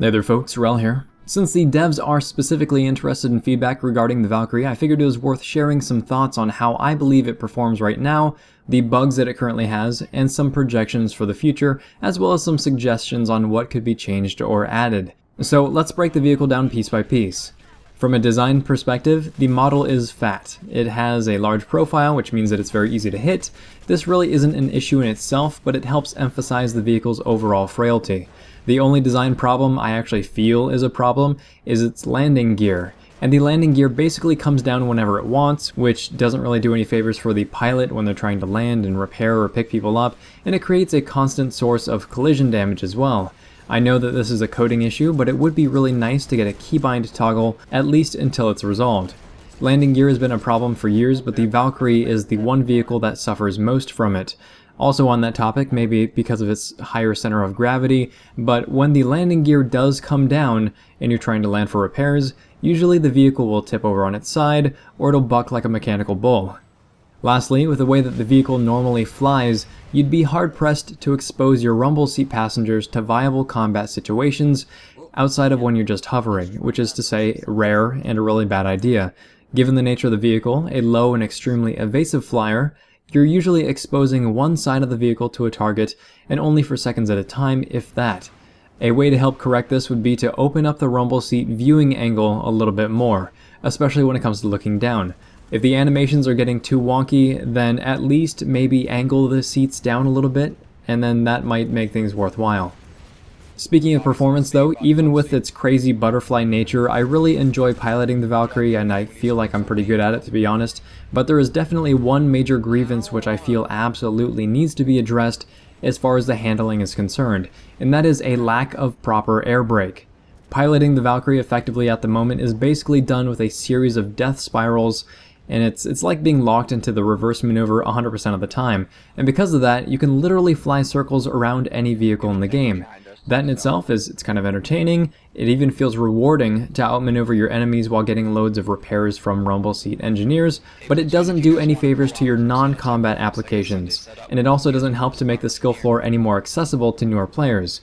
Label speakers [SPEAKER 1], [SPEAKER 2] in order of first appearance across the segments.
[SPEAKER 1] Hey there folks, Wrel here. Since the devs are specifically interested in feedback regarding the Valkyrie, I figured it was worth sharing some thoughts on how I believe it performs right now, the bugs that it currently has, and some projections for the future, as well as some suggestions on what could be changed or added. So let's break the vehicle down piece by piece. From a design perspective, the model is fat. It has a large profile, which means that it's very easy to hit. This really isn't an issue in itself, but it helps emphasize the vehicle's overall frailty. The only design problem I actually feel is a problem is its landing gear. And the landing gear basically comes down whenever it wants, which doesn't really do any favors for the pilot when they're trying to land and repair or pick people up, and it creates a constant source of collision damage as well. I know that this is a coding issue, but it would be really nice to get a keybind toggle, at least until it's resolved. Landing gear has been a problem for years, but the Valkyrie is the one vehicle that suffers most from it. Also on that topic, maybe because of its higher center of gravity, but when the landing gear does come down and you're trying to land for repairs, usually the vehicle will tip over on its side, or it'll buck like a mechanical bull. Lastly, with the way that the vehicle normally flies, you'd be hard-pressed to expose your rumble seat passengers to viable combat situations outside of when you're just hovering, which is to say, rare and a really bad idea. Given the nature of the vehicle, a low and extremely evasive flyer, you're usually exposing one side of the vehicle to a target, and only for seconds at a time, if that. A way to help correct this would be to open up the rumble seat viewing angle a little bit more, especially when it comes to looking down. If the animations are getting too wonky, then at least maybe angle the seats down a little bit, and then that might make things worthwhile. Speaking of performance though, even with its crazy butterfly nature, I really enjoy piloting the Valkyrie and I feel like I'm pretty good at it, to be honest, but there is definitely one major grievance which I feel absolutely needs to be addressed as far as the handling is concerned, and that is a lack of proper air brake. Piloting the Valkyrie effectively at the moment is basically done with a series of death spirals, and it's like being locked into the reverse maneuver 100% of the time, and because of that, you can literally fly circles around any vehicle in the game. That in itself it's kind of entertaining. It even feels rewarding to outmaneuver your enemies while getting loads of repairs from rumble seat engineers, but it doesn't do any favors to your non-combat applications, and it also doesn't help to make the skill floor any more accessible to newer players.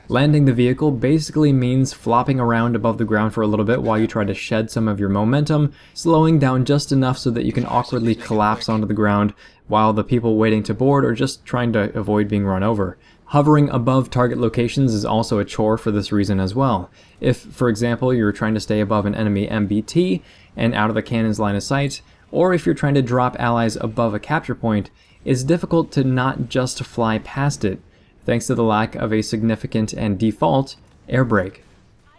[SPEAKER 1] Landing the vehicle basically means flopping around above the ground for a little bit while you try to shed some of your momentum, slowing down just enough so that you can awkwardly collapse onto the ground while the people waiting to board are just trying to avoid being run over. Hovering above target locations is also a chore for this reason as well. If, for example, you're trying to stay above an enemy MBT and out of the cannon's line of sight, or if you're trying to drop allies above a capture point, it's difficult to not just fly past it, thanks to the lack of a significant and default air brake.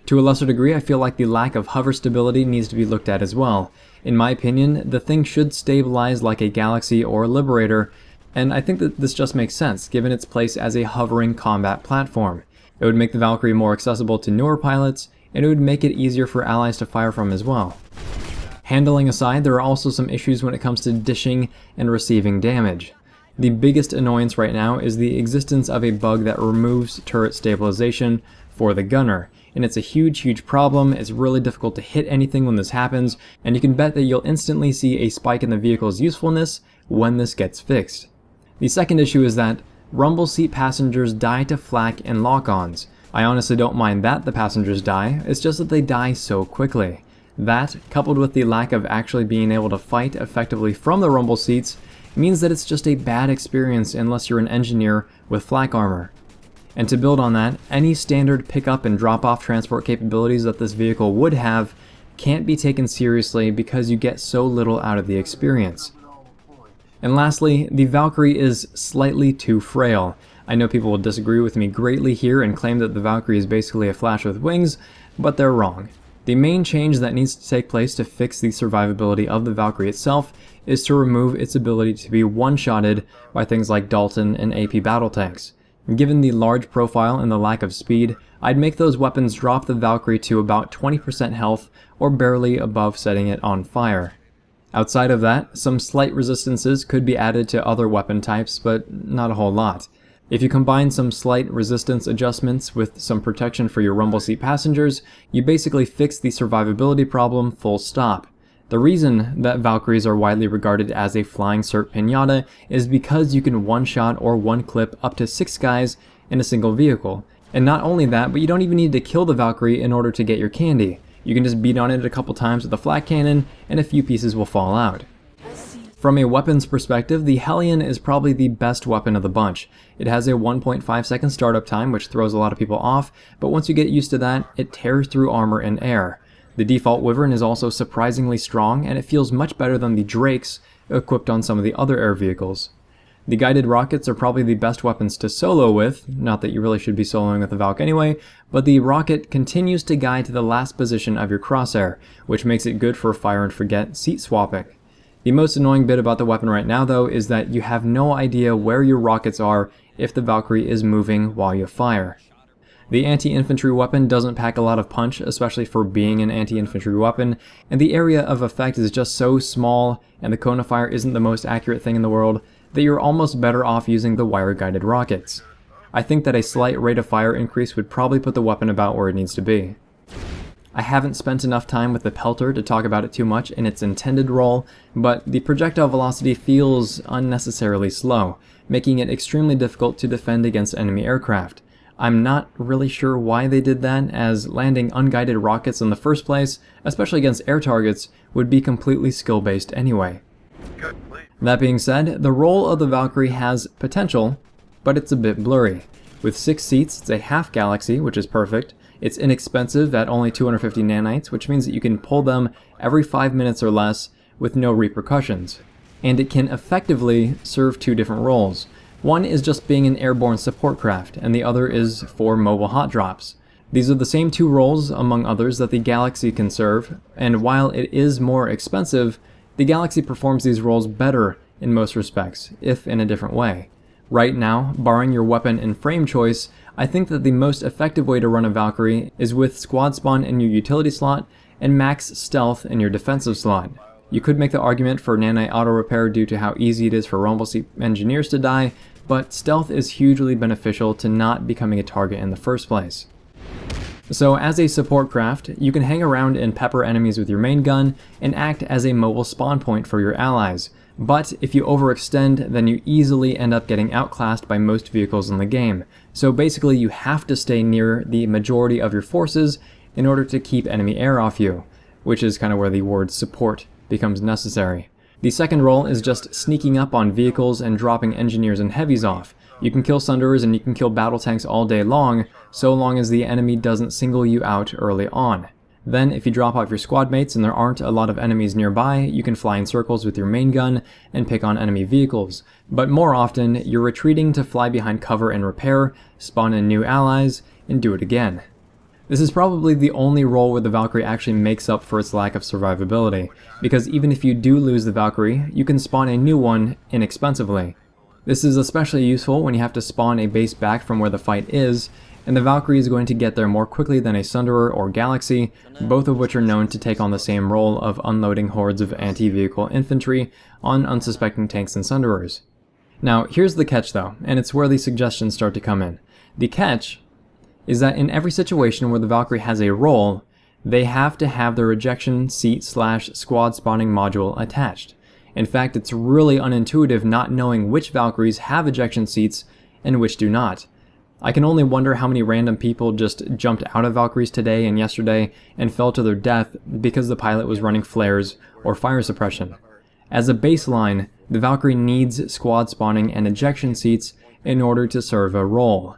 [SPEAKER 1] To a lesser degree, I feel like the lack of hover stability needs to be looked at as well. In my opinion, the thing should stabilize like a Galaxy or a Liberator, and I think that this just makes sense, given its place as a hovering combat platform. It would make the Valkyrie more accessible to newer pilots, and it would make it easier for allies to fire from as well. Handling aside, there are also some issues when it comes to dishing and receiving damage. The biggest annoyance right now is the existence of a bug that removes turret stabilization for the gunner, and it's a huge problem. It's really difficult to hit anything when this happens, and you can bet that you'll instantly see a spike in the vehicle's usefulness when this gets fixed. The second issue is that rumble seat passengers die to flak and lock-ons. I honestly don't mind that the passengers die, it's just that they die so quickly. That, coupled with the lack of actually being able to fight effectively from the rumble seats, means that it's just a bad experience unless you're an engineer with flak armor. And to build on that, any standard pickup and drop-off transport capabilities that this vehicle would have can't be taken seriously because you get so little out of the experience. And lastly, the Valkyrie is slightly too frail. I know people will disagree with me greatly here and claim that the Valkyrie is basically a flash with wings, but they're wrong. The main change that needs to take place to fix the survivability of the Valkyrie itself is to remove its ability to be one-shotted by things like Dalton and AP battle tanks. Given the large profile and the lack of speed, I'd make those weapons drop the Valkyrie to about 20% health or barely above setting it on fire. Outside of that, some slight resistances could be added to other weapon types, but not a whole lot. If you combine some slight resistance adjustments with some protection for your rumble seat passengers, you basically fix the survivability problem full stop. The reason that Valkyries are widely regarded as a flying cert pinata is because you can one-shot or one-clip up to 6 guys in a single vehicle, And not only that, but you don't even need to kill the Valkyrie in order to get your candy. You can just beat on it a couple times with a flak cannon, and a few pieces will fall out. From a weapons perspective, the Hellion is probably the best weapon of the bunch. It has a 1.5 second startup time, which throws a lot of people off, but once you get used to that, it tears through armor in air. The default Wyvern is also surprisingly strong, and it feels much better than the Drakes equipped on some of the other air vehicles. The guided rockets are probably the best weapons to solo with, not that you really should be soloing with the Valk anyway, but the rocket continues to guide to the last position of your crosshair, which makes it good for fire and forget seat swapping. The most annoying bit about the weapon right now though is that you have no idea where your rockets are if the Valkyrie is moving while you fire. The anti-infantry weapon doesn't pack a lot of punch, especially for being an anti-infantry weapon, and the area of effect is just so small and the cone of fire isn't the most accurate thing in the world that you're almost better off using the wire-guided rockets. I think that a slight rate of fire increase would probably put the weapon about where it needs to be. I haven't spent enough time with the Pelter to talk about it too much in its intended role, but the projectile velocity feels unnecessarily slow, making it extremely difficult to defend against enemy aircraft. I'm not really sure why they did that, as landing unguided rockets in the first place, especially against air targets, would be completely skill-based anyway. That being said, the role of the Valkyrie has potential, but it's a bit blurry. With 6 seats, it's a half galaxy, which is perfect. It's inexpensive at only 250 nanites, which means that you can pull them every 5 minutes or less with no repercussions. And it can effectively serve 2 different roles. One is just being an airborne support craft, and the other is for mobile hot drops. These are the same 2 roles, among others, that the Galaxy can serve, and while it is more expensive, the Galaxy performs these roles better in most respects, if in a different way. Right now, barring your weapon and frame choice, I think that the most effective way to run a Valkyrie is with squad spawn in your utility slot and max stealth in your defensive slot. You could make the argument for nanite auto repair due to how easy it is for rumble seat engineers to die, but stealth is hugely beneficial to not becoming a target in the first place. So as a support craft, you can hang around and pepper enemies with your main gun and act as a mobile spawn point for your allies. But if you overextend, then you easily end up getting outclassed by most vehicles in the game. So basically you have to stay near the majority of your forces in order to keep enemy air off you, which is kind of where the word support becomes necessary. The second role is just sneaking up on vehicles and dropping engineers and heavies off. You can kill Sunderers and you can kill battle tanks all day long, so long as the enemy doesn't single you out early on. Then, if you drop off your squad mates and there aren't a lot of enemies nearby, you can fly in circles with your main gun and pick on enemy vehicles. But more often, you're retreating to fly behind cover and repair, spawn in new allies, and do it again. This is probably the only role where the Valkyrie actually makes up for its lack of survivability, because even if you do lose the Valkyrie, you can spawn a new one inexpensively. This is especially useful when you have to spawn a base back from where the fight is, and the Valkyrie is going to get there more quickly than a Sunderer or Galaxy, both of which are known to take on the same role of unloading hordes of anti-vehicle infantry on unsuspecting tanks and Sunderers. Now, here's the catch though, and it's where the suggestions start to come in. The catch is that in every situation where the Valkyrie has a role, they have to have their ejection seat / squad spawning module attached. In fact, it's really unintuitive not knowing which Valkyries have ejection seats and which do not. I can only wonder how many random people just jumped out of Valkyries today and yesterday and fell to their death because the pilot was running flares or fire suppression. As a baseline, the Valkyrie needs squad spawning and ejection seats in order to serve a role.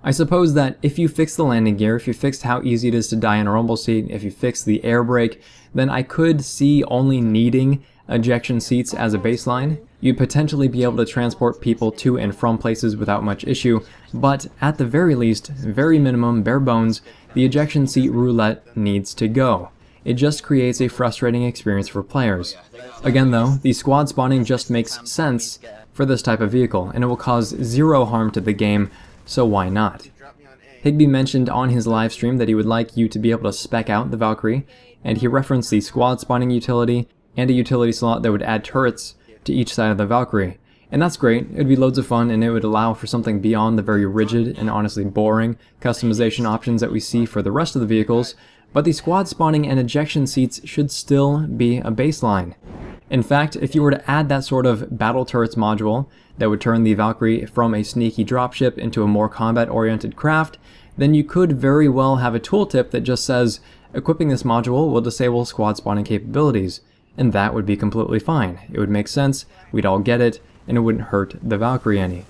[SPEAKER 1] I suppose that if you fix the landing gear, if you fixed how easy it is to die in a rumble seat, if you fix the air brake, then I could see only needing ejection seats as a baseline. You'd potentially be able to transport people to and from places without much issue, but at the very least, very minimum, bare bones, the ejection seat roulette needs to go. It just creates a frustrating experience for players. Again though, the squad spawning just makes sense for this type of vehicle, and it will cause zero harm to the game, so why not? Higby mentioned on his live stream that he would like you to be able to spec out the Valkyrie, and he referenced the squad spawning utility and a utility slot that would add turrets to each side of the Valkyrie. And that's great, it would be loads of fun, and it would allow for something beyond the very rigid and honestly boring customization options that we see for the rest of the vehicles, but the squad spawning and ejection seats should still be a baseline. In fact, if you were to add that sort of battle turrets module that would turn the Valkyrie from a sneaky dropship into a more combat-oriented craft, then you could very well have a tooltip that just says, equipping this module will disable squad spawning capabilities, and that would be completely fine. It would make sense, we'd all get it, and it wouldn't hurt the Valkyrie any.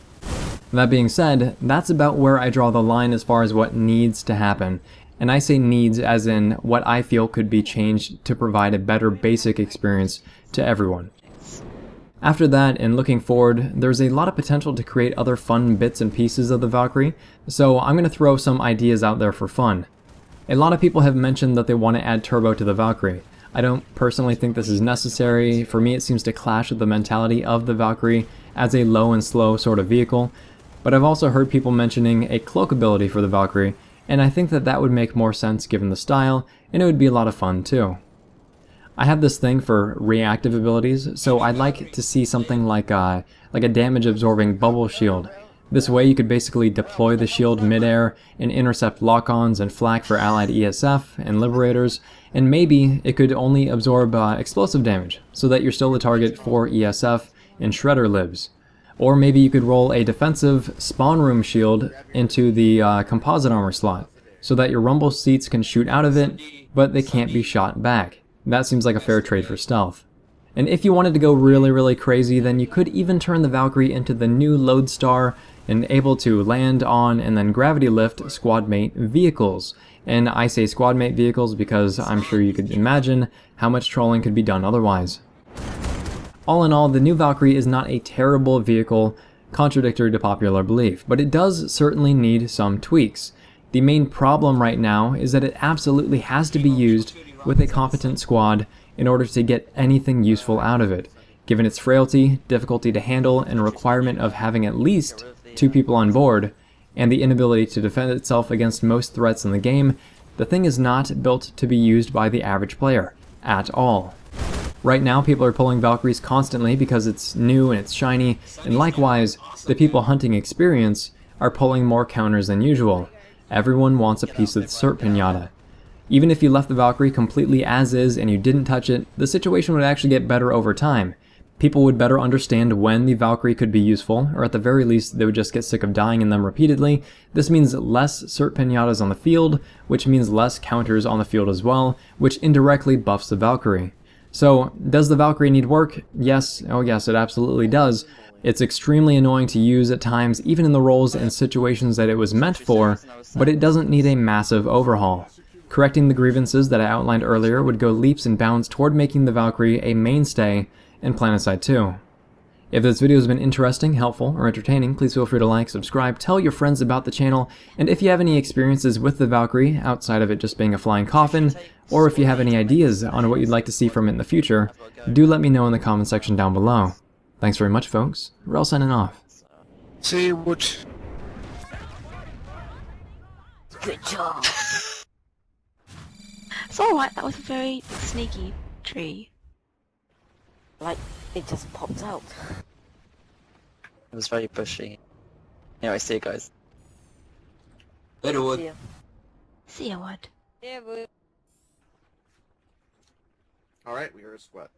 [SPEAKER 1] That being said, that's about where I draw the line as far as what needs to happen. And I say needs as in what I feel could be changed to provide a better basic experience to everyone. After that, and looking forward, there's a lot of potential to create other fun bits and pieces of the Valkyrie, so I'm going to throw some ideas out there for fun. A lot of people have mentioned that they want to add turbo to the Valkyrie. I don't personally think this is necessary. For me, it seems to clash with the mentality of the Valkyrie as a low and slow sort of vehicle, but I've also heard people mentioning a cloak ability for the Valkyrie, and I think that that would make more sense given the style, and it would be a lot of fun too. I have this thing for reactive abilities, so I'd like to see something like a damage absorbing bubble shield. This way you could basically deploy the shield midair and intercept lock-ons and flak for allied ESF and liberators, and maybe it could only absorb explosive damage, so that you're still the target for ESF and shredder libs. Or maybe you could roll a defensive spawn room shield into the composite armor slot, so that your rumble seats can shoot out of it, but they can't be shot back. That seems like a fair trade for stealth. And if you wanted to go really crazy, then you could even turn the Valkyrie into the new Lodestar and able to land on and then gravity lift squadmate vehicles. And I say squadmate vehicles because I'm sure you could imagine how much trolling could be done otherwise. All in all, the new Valkyrie is not a terrible vehicle, contradictory to popular belief, but it does certainly need some tweaks. The main problem right now is that it absolutely has to be used with a competent squad in order to get anything useful out of it. Given its frailty, difficulty to handle, and requirement of having at least 2 people on board, and the inability to defend itself against most threats in the game, the thing is not built to be used by the average player, at all. Right now, people are pulling Valkyries constantly because it's new and it's shiny, and likewise, the people hunting experience are pulling more counters than usual. Everyone wants a piece of the cert pinata. Even if you left the Valkyrie completely as is and you didn't touch it, the situation would actually get better over time. People would better understand when the Valkyrie could be useful, or at the very least they would just get sick of dying in them repeatedly. This means less cert pinatas on the field, which means less counters on the field as well, which indirectly buffs the Valkyrie. So, does the Valkyrie need work? Yes, oh yes, it absolutely does. It's extremely annoying to use at times, even in the roles and situations that it was meant for, but it doesn't need a massive overhaul. Correcting the grievances that I outlined earlier would go leaps and bounds toward making the Valkyrie a mainstay in PlanetSide 2. If this video has been interesting, helpful, or entertaining, please feel free to like, subscribe, tell your friends about the channel, and if you have any experiences with the Valkyrie, outside of it just being a flying coffin, or if you have any ideas on what you'd like to see from it in the future, do let me know in the comment section down below. Thanks very much, folks. Wrel signing off.
[SPEAKER 2] See what?
[SPEAKER 3] Good job. It's alright, that was a very sneaky tree. Like, it just popped out.
[SPEAKER 4] It was very bushy. Anyway, see you guys.
[SPEAKER 2] Later, Wood.
[SPEAKER 3] See ya. See ya, Wood.
[SPEAKER 5] Yeah, but
[SPEAKER 2] Alright, we are a squad.